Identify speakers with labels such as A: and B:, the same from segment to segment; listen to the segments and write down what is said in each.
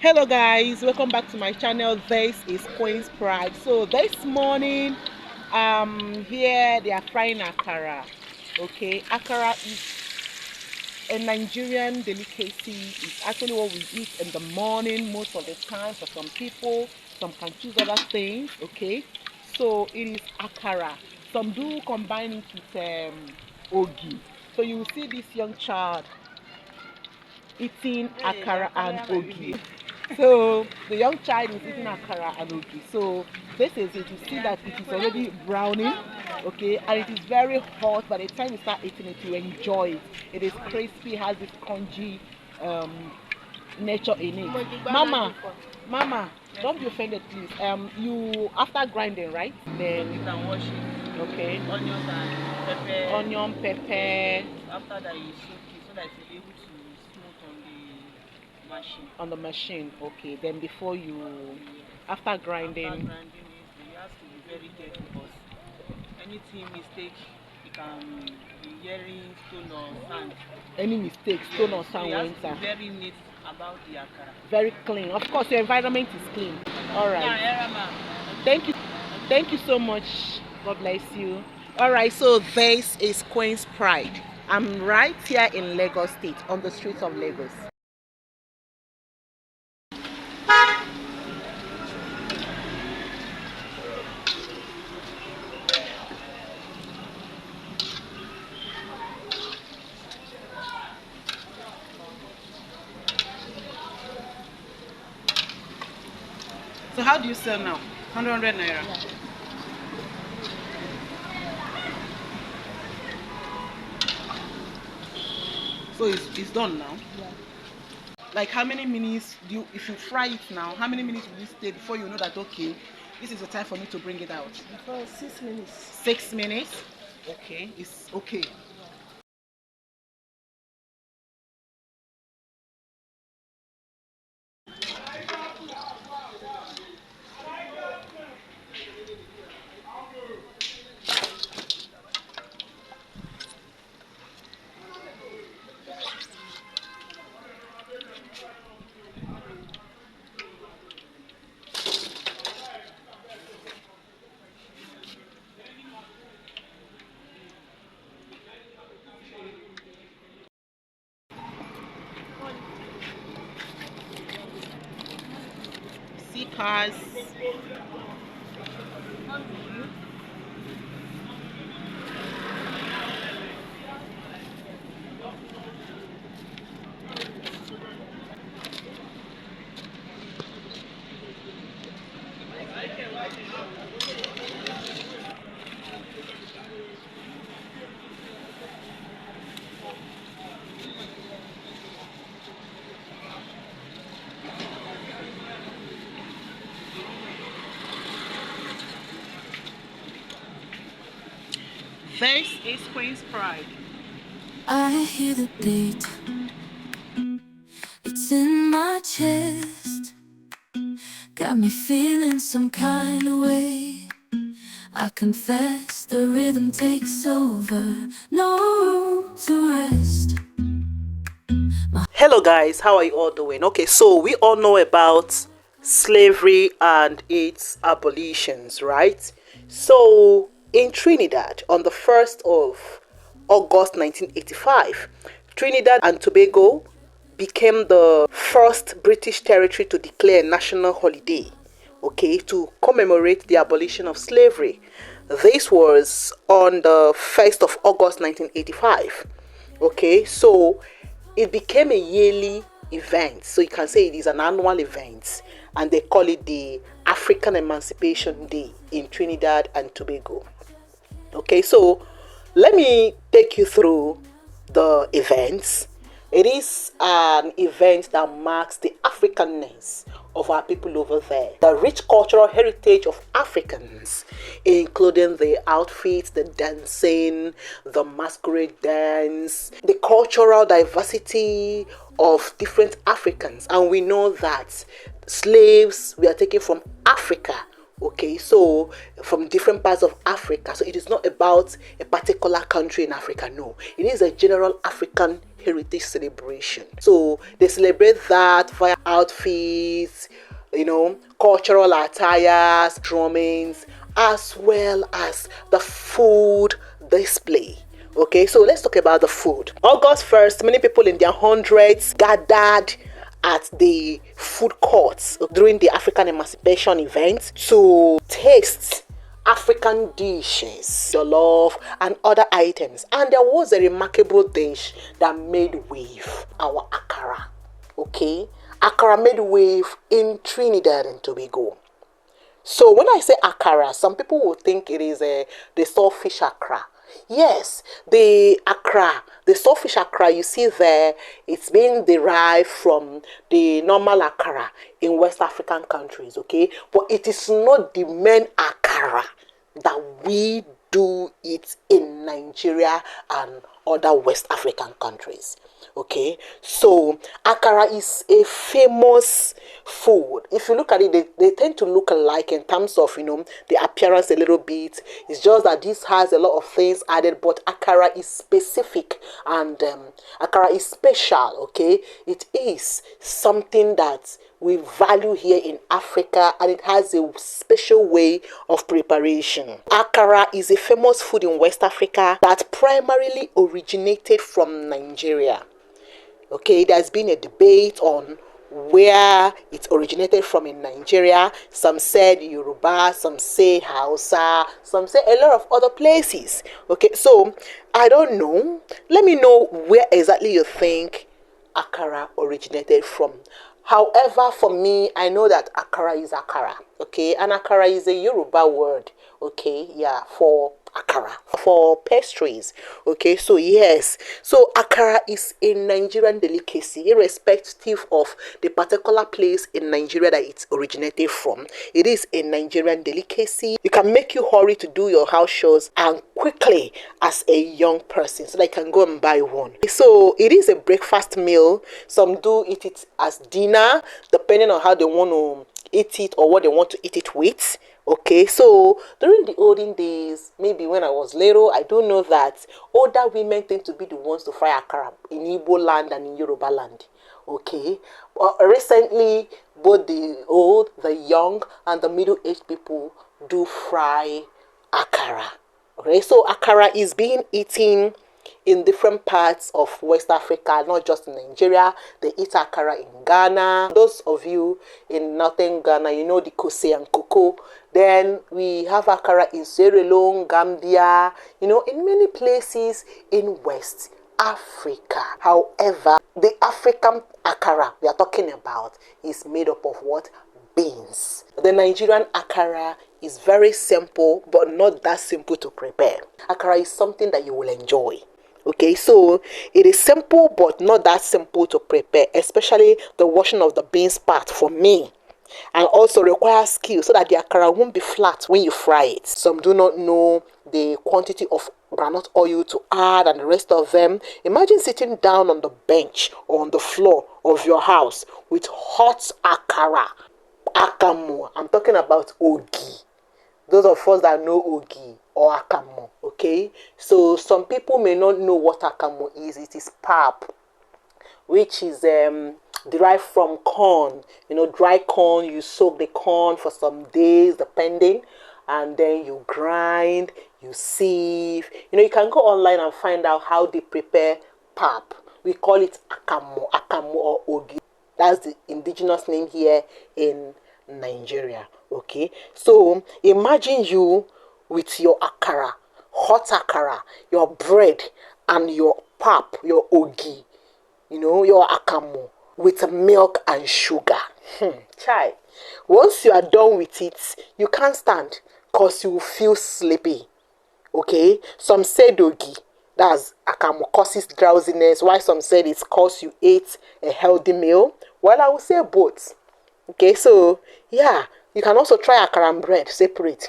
A: Hello guys, welcome back to my channel. This is Qinspride. So this morning here they are frying akara. Okay, akara is a Nigerian delicacy. It's actually what we eat in the morning most of the time. For some people, some can choose other things. Okay, so it is akara. Some do combine it with ogi. So you will see this young child eating akara and ogi. So the young child is eating akara and ogi. So this is it. You see that it is already browning, okay, and it is very hot. By the time you start eating it, you enjoy it. It is crispy, has this crunchy nature in it. Mama, don't be offended, please. You after grinding, right? Then
B: you can wash it.
A: Okay.
B: Onions and pepper.
A: Onion, pepper.
B: After that, you soak it so that you'll be able to smooth on the machine.
A: On the machine, okay. Then before you, after grinding.
B: After grinding it, you have to be very careful because anything mistake, you can be hearing stone or sand.
A: Any mistake, stone or
B: So
A: sand
B: you
A: will
B: have to
A: enter.
B: be very neat about the akara.
A: Very clean. Of course, your environment is clean. All right.
B: Yeah,
A: Thank you. Thank you so much. God bless you. All right. So this is Qinspride. I'm right here in Lagos State, on the streets of Lagos. So how do you sell now? 100 naira.
B: Yeah.
A: So it's done now.
B: Yeah.
A: Like how many minutes do you, if you fry it now, how many minutes will you stay before you know that okay, this is the time for me to bring it out?
B: Before 6 minutes.
A: 6 minutes? Okay, it's okay. See cars. This is Qinspride.
C: I hear the beat, it's in my chest, got me feeling some kind of way. I confess the rhythm takes over, no room to rest.
A: Hello guys, how are you all doing? Okay, so we all know about slavery and its abolitions, right? So in Trinidad on the 1st of August 1985, Trinidad and Tobago became the first British territory to declare a national holiday, okay, to commemorate the abolition of slavery. This was on the 1st of August 1985. Okay, so it became a yearly event. So you can say it is an annual event, and they call it the African Emancipation Day in Trinidad and Tobago. Okay, so let me take you through the events. It is an event that marks the Africanness of our people over there, the rich cultural heritage of Africans, including the outfits, the dancing, the masquerade dance, the cultural diversity of different Africans. And we know that slaves were taken from Africa, okay, so from different parts of Africa. So it is not about a particular country in Africa, no, it is a general African heritage celebration. So they celebrate that via outfits, cultural attires, drummings, as well as the food display. Okay, so let's talk about the food. August 1st, many people in their hundreds gathered at the food courts during the African Emancipation event to taste African dishes, jollof, and other items. And there was a remarkable dish that made wave, our Akara. Okay, Akara made wave in Trinidad and Tobago. So when I say Akara, some people will think it is the saltfish Akara. Yes, the Akara, the saltfish Akara you see there, it's being derived from the normal Akara in West African countries, okay? But it is not the main Akara that we do it in Nigeria and other West African countries. Okay, so Akara is a famous food. If you look at it, they tend to look alike in terms of the appearance a little bit. It's just that this has a lot of things added, but Akara is specific and Akara is special. Okay, it is something that we value here in Africa, and it has a special way of preparation. Akara is a famous food in West Africa that primarily originated from Nigeria. Okay, there's been a debate on where it originated from in Nigeria. Some said Yoruba, some say Hausa, some say a lot of other places. Okay, so I don't know. Let me know where exactly you think Akara originated from. However, for me, I know that Akara is Akara. Okay, and Akara is a Yoruba word. Okay, yeah, for Akara, for pastries. Okay, so yes, so Akara is a Nigerian delicacy, irrespective of the particular place in Nigeria that it originated from. It is a Nigerian delicacy. You can make you hurry to do your house chores and quickly as a young person so that you can go and buy one. So it is a breakfast meal. Some do eat it as dinner, depending on how they want to eat it or what they want to eat it with. Okay, so during the olden days, maybe when I was little, I do know that older women tend to be the ones to fry Akara in Igbo land and in Yoruba land. Okay, recently, both the old, the young, and the middle-aged people do fry Akara. Okay, so Akara is being eaten in different parts of West Africa, not just in Nigeria. They eat Akara in Ghana. Those of you in northern Ghana, you know the Kose and Cocoa. Then we have Akara in Sierra Leone, Gambia, in many places in West Africa. However, the African Akara we are talking about is made up of what? Beans. The Nigerian Akara is very simple, but not that simple to prepare. Akara is something that you will enjoy. Okay, so it is simple but not that simple to prepare, especially the washing of the beans part for me, and also requires skill so that the akara won't be flat when you fry it. Some do not know the quantity of groundnut oil to add and the rest of them. Imagine sitting down on the bench or on the floor of your house with hot akara, akamu. I'm talking about ogi. Those of us that know ogi or akamu, okay? So some people may not know what akamu is. It is pap, which is derived from corn. Dry corn. You soak the corn for some days, depending, and then you grind, you sieve. You can go online and find out how they prepare pap. We call it akamu or ogi. That's the indigenous name here in Nigeria. Okay, so imagine you with your akara, hot akara, your bread, and your pap, your ogi, your akamu with milk and sugar. Chai. Once you are done with it, you can't stand because you feel sleepy. Okay, some say dogi, that's akamu, causes drowsiness, while some said it's cause you ate a healthy meal. Well, I will say both. Okay, so yeah, you can also try akara and bread separate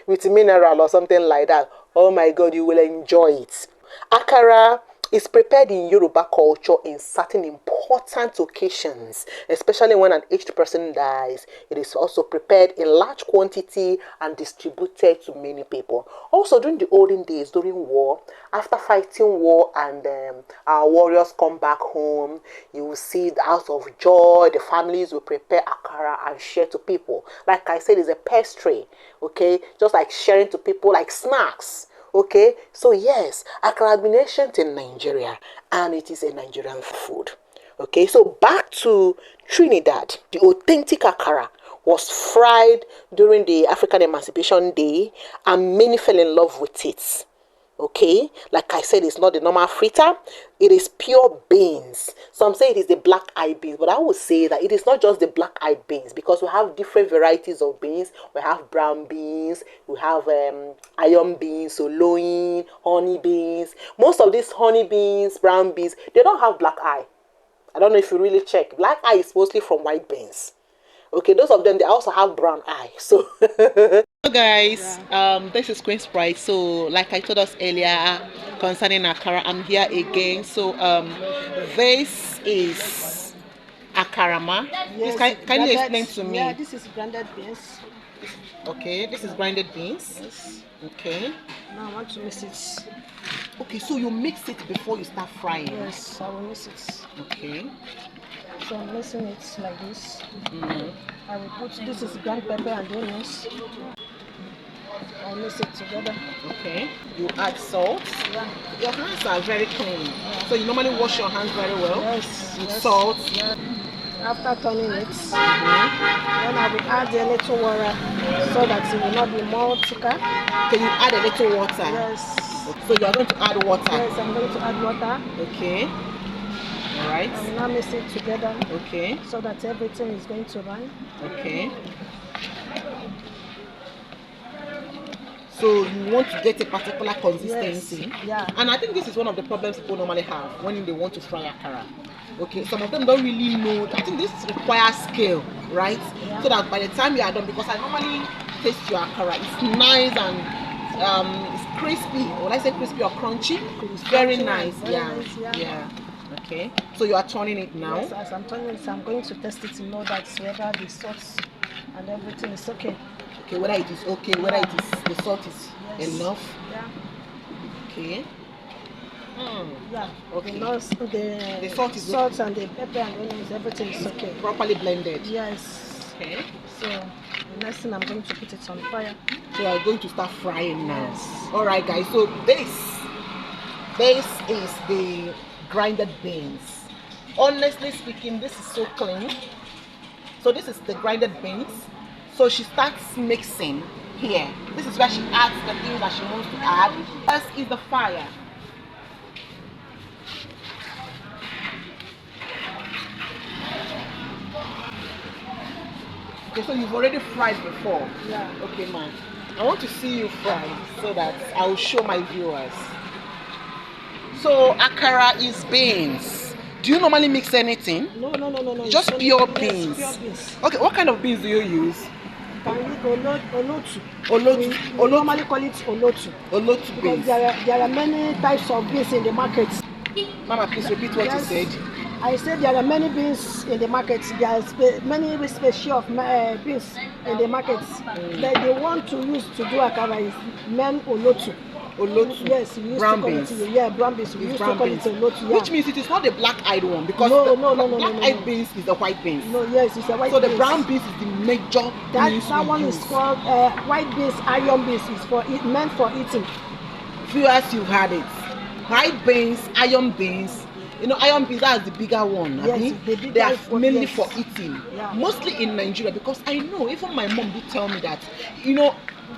A: with mineral or something like that. Oh my god, you will enjoy it. Akara It's prepared in Yoruba culture in certain important occasions, especially when an aged person dies. It is also prepared in large quantity and distributed to many people. Also, during the olden days, during war, after fighting war and our warriors come back home, you will see out of joy, the families will prepare akara and share to people. Like I said, it's a pastry, okay? Just like sharing to people like snacks. Okay, so yes, akara has been ancient in Nigeria and it is a Nigerian food. Okay, so back to Trinidad. The authentic akara was fried during the African Emancipation Day and many fell in love with it. Okay, like I said, it's not the normal fritter, it is pure beans. Some say it is the black eyed beans, but I would say that it is not just the black eyed beans, because we have different varieties of beans. We have brown beans, we have iron beans, so loin, honey beans. Most of these honey beans, brown beans, they don't have black eye. I don't know if you really check. Black eye is mostly from white beans. Okay, those of them, they also have brown eye. So hello guys, this is Qinspride. So like I told us earlier concerning Akara, I'm here again. So this is Akarama.
D: Yes,
A: Can you explain to me?
D: Yeah, this is grinded beans.
A: Okay, this is grinded beans.
D: Yes.
A: Okay.
D: Now I want to mix it.
A: Okay, so you mix it before you start frying.
D: Yes, I will mix it.
A: Okay.
D: So I'm mixing it like this.
A: Mm-hmm.
D: I will put, this is ground pepper and onions. I'll mix it together.
A: Okay. You add salt.
D: Yeah.
A: Your hands are very clean. Yeah. So you normally wash your hands very well.
D: Yes.
A: With
D: yes.
A: salt.
D: Yeah. After turning it, then I will add a little water so that it will not be more thicker.
A: Can you add a little water?
D: Yes.
A: So you are going to add water?
D: Yes, I'm going to add water.
A: Okay. All right.
D: I will now mix it together.
A: Okay.
D: So that everything is going to run.
A: Okay. So you want to get a particular consistency.
D: Yes. Yeah.
A: And I think this is one of the problems people normally have when they want to fry akara. Okay, some of them don't really know. I think this requires skill, right? Yeah. So that by the time you are done, because I normally taste your akara, it's nice and it's crispy. Or I say crispy or crunchy? It's very nice. Yeah. Okay. So you are turning it now.
D: Yes, as I'm turning it, I'm going to test it to know that whether the salt and everything is okay.
A: Okay, whether it is okay, whether it is the salt is enough.
D: Yeah.
A: Okay.
D: Yeah.
A: Okay.
D: The
A: salt is
D: salt and the pepper and onions, everything is okay.
A: Properly blended.
D: Yes.
A: Okay.
D: So the next thing I'm going to put it on fire.
A: So you are going to start frying now.
D: Yes.
A: All right, guys. So this is the grinded beans. Honestly speaking, this is so clean. So this is the grinded beans. So she starts mixing here. This is where she adds the things that she wants to add. First is the fire. Okay, so you've already fried before.
D: Yeah.
A: Okay, man. I want to see you fry so that I will show my viewers. So akara is beans. Do you normally mix anything?
D: No.
A: Just pure beans.
D: Yes, pure beans.
A: Okay, what kind of beans do you use?
D: Can we olotu?
A: Olotu.
D: We normally call it olotu.
A: Olotu
D: Because
A: beans.
D: there are many types of beans in the market.
A: Mama, please repeat what you said.
D: I said there are many beans in the market. There are many species of beans in the market. That they want to use to do akara is olotu.
A: Olotu.
D: Yes, we used
A: brown
D: to call
A: beans.
D: it brown beans. We used to call it olotu. Yeah.
A: Which means it is not the black-eyed one, because
D: No.
A: black-eyed beans is the white beans.
D: No, yes, it's a white
A: So
D: beans.
A: the brown beans is the major beans
D: That
A: we
D: one
A: use.
D: is called white beans, iron beans. Is for meant for eating.
A: Viewers, you've had it. White beans, iron beans. You know, iron beans, that's the bigger one.
D: Yes,
A: they are mainly for eating.
D: Yeah.
A: Mostly in Nigeria, because I know, even my mom did tell me that, you know,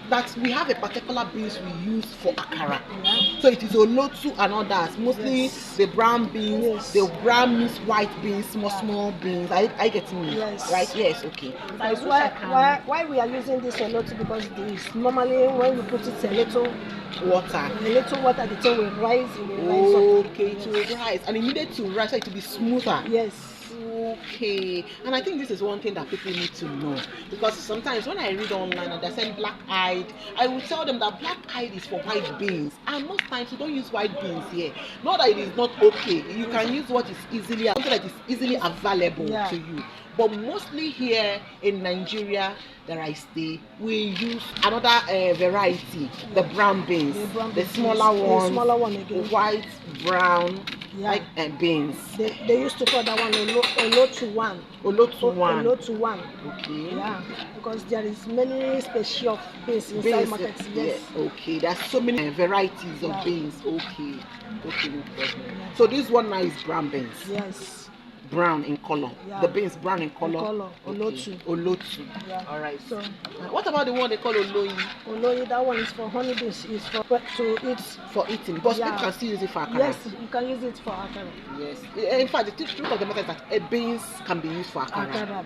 A: that we have a particular beans we use for akara.
D: Yeah.
A: So it is olotu and others. Mostly the brown beans, the brown means white beans, small beans. I get me.
D: Yes.
A: Right? Yes, okay.
D: That's why we are using this olotu, because this normally when we put it a little
A: water,
D: the thing will rise. It will rise up.
A: Okay, it will rise, and it needed to rise so it will be smoother.
D: Yes.
A: Okay, and I think this is one thing that people need to know, because sometimes when I read online and they say black eyed, I will tell them that black eyed is for white beans, and most times we don't use white beans here. Not that it is not okay, you can use what is easily something that is easily available to you. But mostly here in Nigeria, that I stay, we use another variety, the brown beans, the smaller one again, white, brown, like beans.
D: They used to call that one Olotu1. Olotu1.
A: Okay.
D: Yeah, because there is many species of beans inside markets. Yes.
A: Yeah. Okay. There's so many varieties of beans. Okay. Okay, no problem. So this one now is brown beans.
D: Yes.
A: Brown in color.
D: Yeah.
A: The beans brown in color.
D: Olotu.
A: Okay. Olotu.
D: Yeah.
A: All right.
D: So
A: what about the one they call Oloyi?
D: Oloyi, that one is for honey beans. Is for to eat.
A: For eating. But people can still use it for akara.
D: Yes, you can use it for akara.
A: Yes. In fact, the truth of the matter is that beans can be used for akara.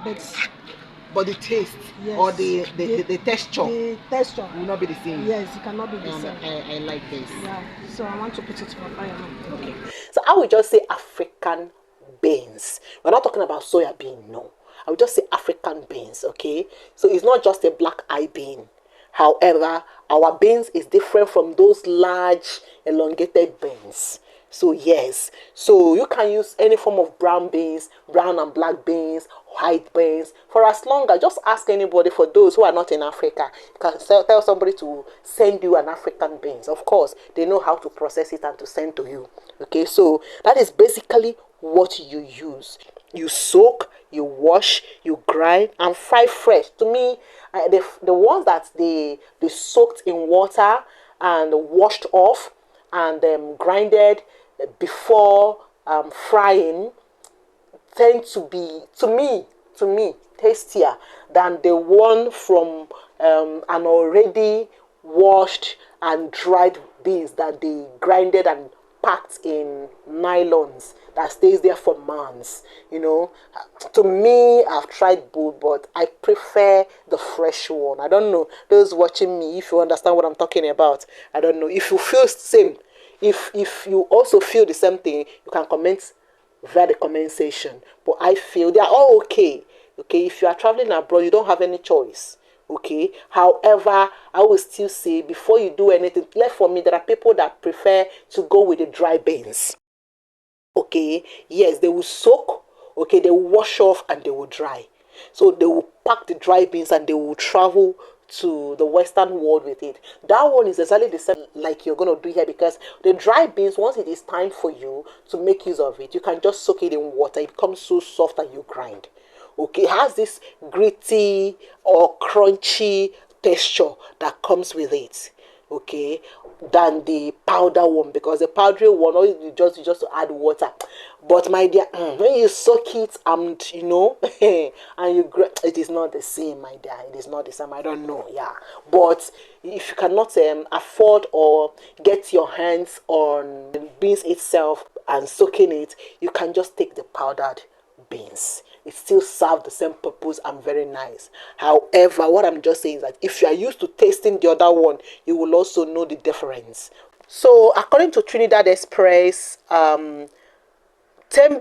A: But the taste or the texture, will not be the same.
D: Yes, it cannot be the same.
A: I like this.
D: Yeah. So I want to put it for fire now.
A: Okay. So I would just say African beans. We're not talking about soya bean, no. I would just say African beans, okay? So it's not just a black eye bean. However, our beans is different from those large elongated beans. So yes, so you can use any form of brown beans, brown and black beans, white beans, for as long as, just ask anybody. For those who are not in Africa, you can tell somebody to send you an African beans. Of course, they know how to process it and to send to you. Okay, so that is basically what you use. You soak, you wash, you grind and fry fresh. To me, the ones that they soaked in water and washed off and grinded before frying tend to be, to me, tastier than the one from an already washed and dried beans that they grinded and packed in nylons that stays there for months. To me, I've tried both, but I prefer the fresh one. I don't know, those watching me, if you understand what I'm talking about. I don't know if you feel the same. If you also feel the same thing, you can comment via the comment section. But I feel they are all okay. Okay, if you are traveling abroad, you don't have any choice. Okay, however, I will still say, before you do anything, left for me, there are people that prefer to go with the dry beans. Okay, yes, they will soak, okay, they will wash off and they will dry. So they will pack the dry beans and they will travel to the western world with it. That one is exactly the same like you're going to do here, because the dry beans, once it is time for you to make use of it, you can just soak it in water. It becomes so soft and you grind. Okay, it has this gritty or crunchy texture that comes with it. Okay, than the powder one, because the powdery one, all you just to add water. But my dear, when you soak it and and it is not the same, my dear. It is not the same. I don't know, yeah. But if you cannot afford or get your hands on beans itself and soaking it, you can just take the powdered beans. It still serves the same purpose and very nice. However, what I'm just saying is that if you are used to tasting the other one, you will also know the difference. So according to Trinidad Express, Tembi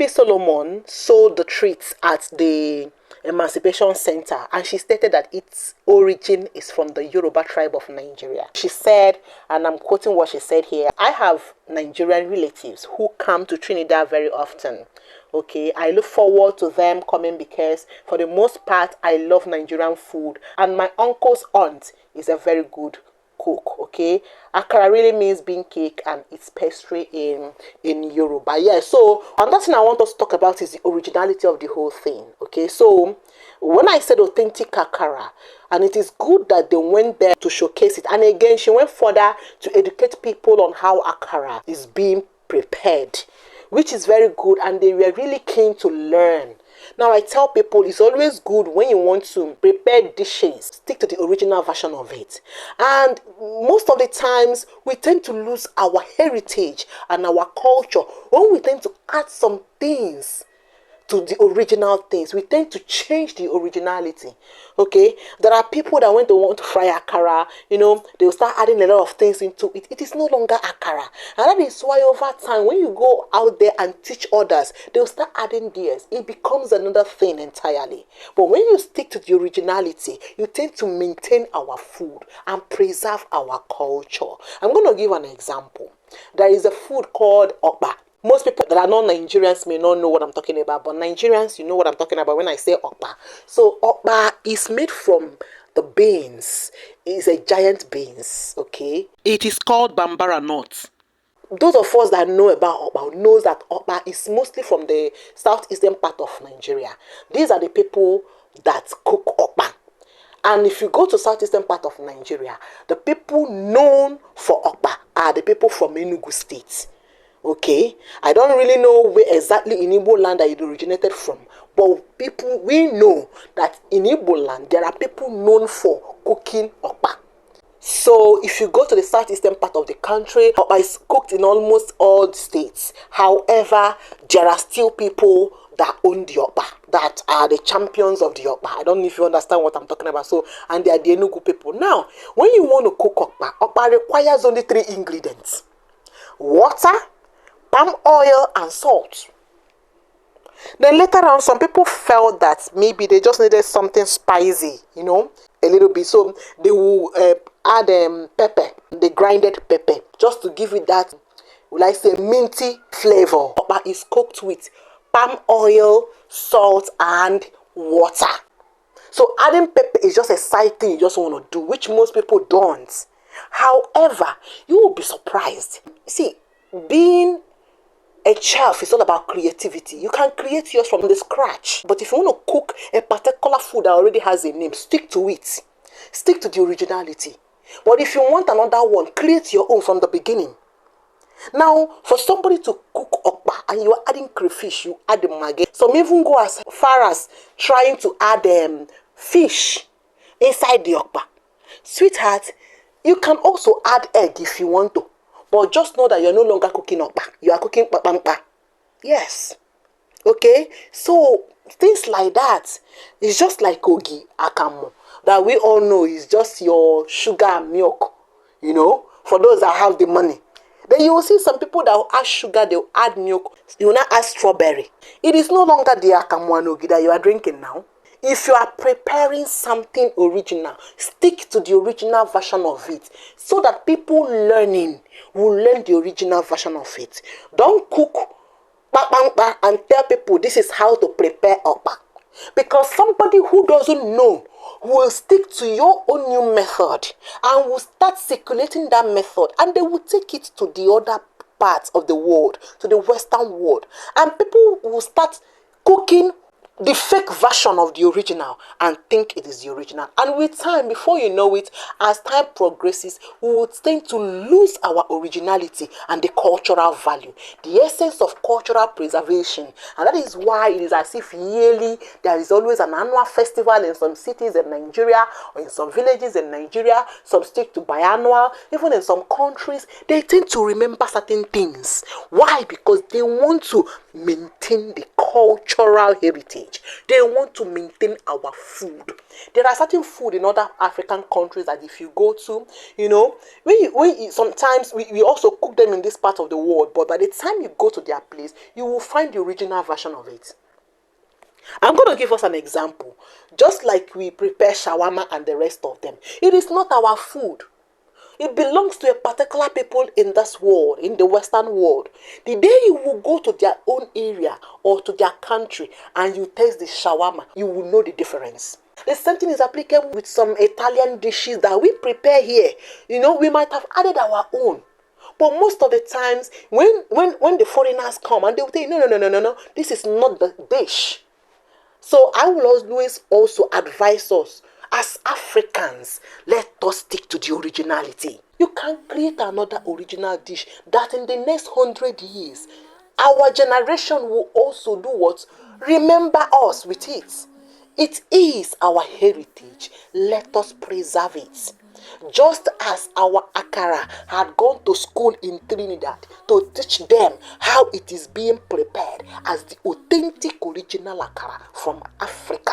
A: Solomon sold the treats at the Emancipation Center, and she stated that its origin is from the Yoruba tribe of Nigeria. She said, and I'm quoting what she said here, I have Nigerian relatives who come to Trinidad very often. Okay, I look forward to them coming because for the most part I love Nigerian food, and my uncle's aunt is a very good cook. Okay, Akara really means bean cake and it's pastry in Yoruba. Yeah, so another thing I want us to talk about is the originality of the whole thing. Okay, so when I said authentic Akara, and it is good that they went there to showcase it, and again she went further to educate people on how Akara is being prepared, which is very good, and they were really keen to learn. Now I tell people it's always good when you want to prepare dishes, stick to the original version of it. And most of the times we tend to lose our heritage and our culture when we tend to add some things to the original things. We tend to change the originality. Okay, there are people that when they want to fry akara, they'll start adding a lot of things into it. It is no longer akara, and that is why over time, when you go out there and teach others, they'll start adding theirs. It becomes another thing entirely. But when you stick to the originality, you tend to maintain our food and preserve our culture. I'm going to give an example. There is a food called okpa. Most people that are not Nigerians may not know what I'm talking about, but Nigerians, you know what I'm talking about when I say okpa. So okpa is made from the beans. It's a giant beans, okay? It is called bambara nuts. Those of us that know about okpa knows that okpa is mostly from the southeastern part of Nigeria. These are the people that cook okpa. And if you go to southeastern part of Nigeria, the people known for okpa are the people from Enugu State. Okay, I don't really know where exactly in Igbo land that it originated from, but we know that in Igbo land there are people known for cooking okpa. So if you go to the southeastern part of the country, okpa is cooked in almost all states. However, there are still people that own the okpa, that are the champions of the okpa. I don't know if you understand what I'm talking about. So, and they are the Enugu people. Now, when you want to cook okpa requires only 3 ingredients: water, palm oil, and salt. Then later on, some people felt that maybe they just needed something spicy, a little bit. So they will add pepper, the grinded pepper, just to give it that, minty flavor. Okpa is cooked with palm oil, salt, and water. So adding pepper is just a side thing you just want to do, which most people don't. However, you will be surprised. See, being a chef is all about creativity. You can create yours from the scratch. But if you want to cook a particular food that already has a name, stick to it. Stick to the originality. But if you want another one, create your own from the beginning. Now, for somebody to cook okpa and you are adding crayfish, you add the maggi. Some even go as far as trying to add fish inside the okpa. Sweetheart, you can also add egg if you want to. But just know that you're no longer cooking okpa. You are cooking kpakpamkpa. Yes. Okay? So, things like that. It's just like ogi, akamu, that we all know is just your sugar and milk. For those that have the money. Then you will see some people that will add sugar, they will add milk. You will not add strawberry. It is no longer the akamu and ogi that you are drinking now. If you are preparing something original, stick to the original version of it, so that people learning will learn the original version of it. Don't cook and tell people this is how to prepare okpa. Because somebody who doesn't know will stick to your own new method and will start circulating that method, and they will take it to the other parts of the world, to the Western world, and people will start cooking the fake version of the original and think it is the original. And with time, before you know it, as time progresses, we will tend to lose our originality and the cultural value, the essence of cultural preservation. And that is why it is as if yearly there is always an annual festival in some cities in Nigeria or in some villages in Nigeria. Some stick to biannual. Even in some countries, they tend to remember certain things. Why? Because they want to maintain the cultural heritage. They want to maintain our food. There are certain food in other African countries that if you go to, sometimes we also cook them in this part of the world, but by the time you go to their place, you will find the original version of it. I'm going to give us an example. Just like we prepare shawarma and the rest of them, it is not our food. It belongs to a particular people in this world, in the Western world. The day you will go to their own area or to their country and you taste the shawarma, you will know the difference. The same thing is applicable with some Italian dishes that we prepare here. We might have added our own. But most of the times, when the foreigners come and they will say, no, this is not the dish. So I will always also advise us, as Africans, let us stick to the originality. You can create another original dish that in the next 100 years, our generation will also do what? Remember us with it. It is our heritage. Let us preserve it. Just as our Akara had gone to school in Trinidad to teach them how it is being prepared as the authentic original Akara from Africa,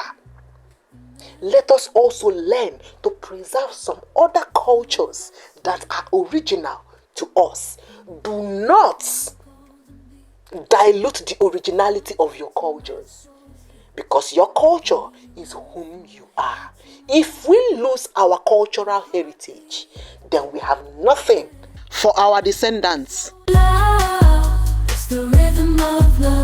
A: let us also learn to preserve some other cultures that are original to us. Do not dilute the originality of your cultures, because your culture is whom you are. If we lose our cultural heritage, then we have nothing for our descendants.
C: Love is the rhythm of love.